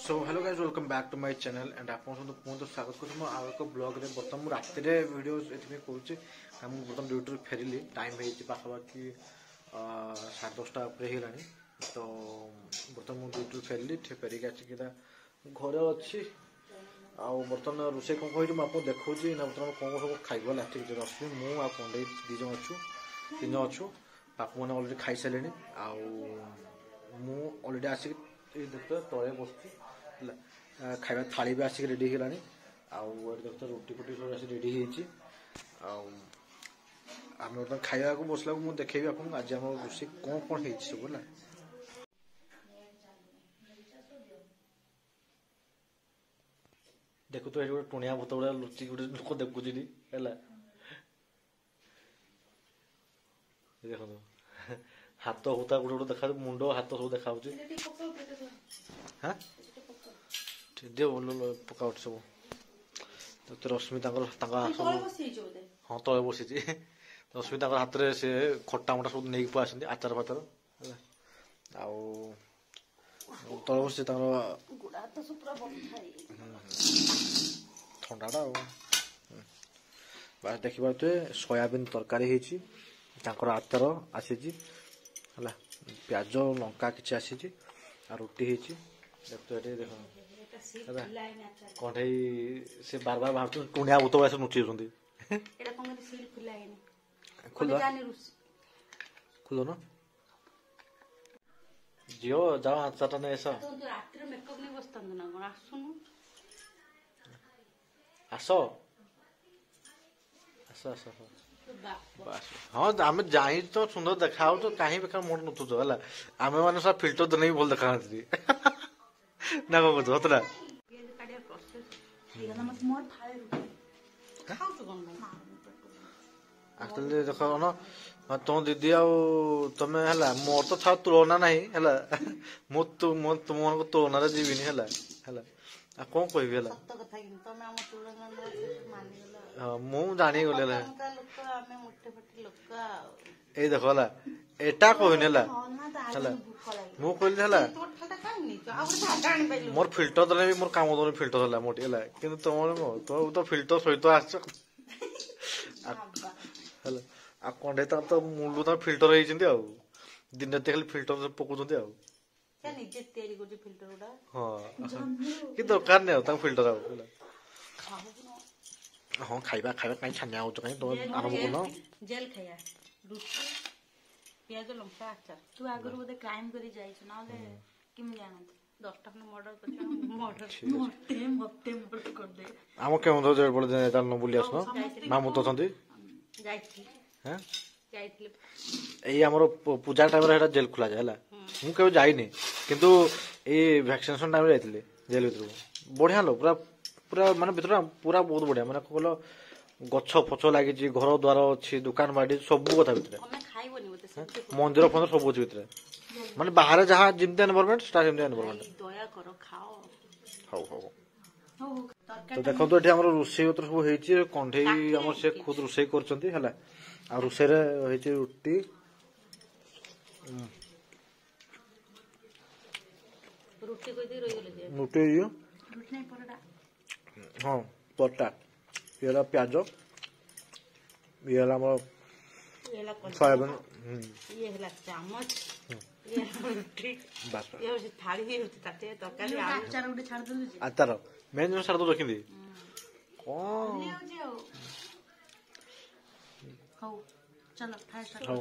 so hello guys welcome back to my channel and आप बहुत स्वागत करूँ आउ एक ब्लॉग रे बर्तमान राति वीडियो एथि करूँ बर्तमान ड्यूटी फेरिली टाइम हो पाखापाखि 10:30 होगा तो बर्तमान मुझे ड्यूटी फेरिली फेरिक आसिक घरे अच्छी आउ बर्तमान रोषे कौन कही आपको देखा ना बर्तमान कौन सब खाइब लास्ट रश्मि मु आ पंडे दीज अच्छु 3 जन अच्छु बापू मैंने अलरेडी खाई सारे आउ अलरेडी आसिक देखते तले बस खाଇବା थाली भी आसिक रेडी होगा देखते रुटी फुटी सब आस रेडी आम बर्तमान खाया बसला मुझे देखेबी आपको आज आम रोषे कौन कौन है सब है देखु तो ये गोटे टुणिया भूत गुड़ा लुचि गोटे लोक देखुची देख हाथ हुता गोटे गोटे देखा मुंड हाथ सब देखा हाँ पकाउट सब तो रश्मि हाँ तले बसी रश्मि हाथ में से खट्टा मटा सब नहीं पा आचार फाचार तले बसी ठंडाटा बास देखिए सोयाबीन तरकारी आचार आसी प्याज लंका कि आसी रुटी देखते देख कढ़ई से बार बार बाहर टुणिया भूत भाई नुची खुलो ना झील जाओ हाथ नहीं ऐसा आस आस आस हाँ आम जाई तो सुंदर देखा तो कहीं बेकार मोड़ नुचुच है आम मैंने सब फिल्टर देने भी भल देखा ना कौन कहते हतला एक्चुअली देख न तुम दीदी आमे है मोर तो था तुलना नहीं है तुम तुलना जीविनी है कौन कह मु जानी गले ये देख एटा कहनी मु कहली मोर फिल्टर देने भी मोर काम दौर फिल्टर है मोटी है कि तुम तो फिल्टर सहित आस कंडे तो मुलू तो फिल्टर हो दिन रात खाली फिल्टर पकाउं हाँ कि दरकार नहीं फिल्टर हाँ खाइबा खाइबा कहीं छानिया हो कहीं तो आरंभ कर जेल खाया रुटी प्याज लंका आचार तू आगर बोधे क्राइम करी जाइछ ना किम जानत 10 टा मर्डर कर मर्डर कर दे आम केउं जेल पड़ दे तार न बुली आसनो मामू तो छंती जाइथि हैं जाइथि एई हमर पूजा टाइम रे हेटा जेल खुला जायला मु केउ जाइनी किंतु ए वैक्सीनेशन टाइम रे जाइथिले जेल भीतर बढ़िया लो पूरा पूरा माने भीतर पूरा बहुत बढ़िया माने कहलो गछ फछ लगी घर द्वार अच्छी दुकान बाड़ी सब कथा भीतर मंदिर फंदिर सब अच्छी भीतर माने बाहर जहाँ जमती एनवायरनमेंट स्टार जमती एनवायरनमेंट हाउ हाउ तो देखो ये आम रोषे पत्र सब कंठई आम से खुद रोषे कर रोषे रुटी रुटी हाँ परटा ये प्याज ये सोयाबीन ये चामच ये रुटी ये थाली तरकारी आचार मेन जो सार तो रखी कौन चलो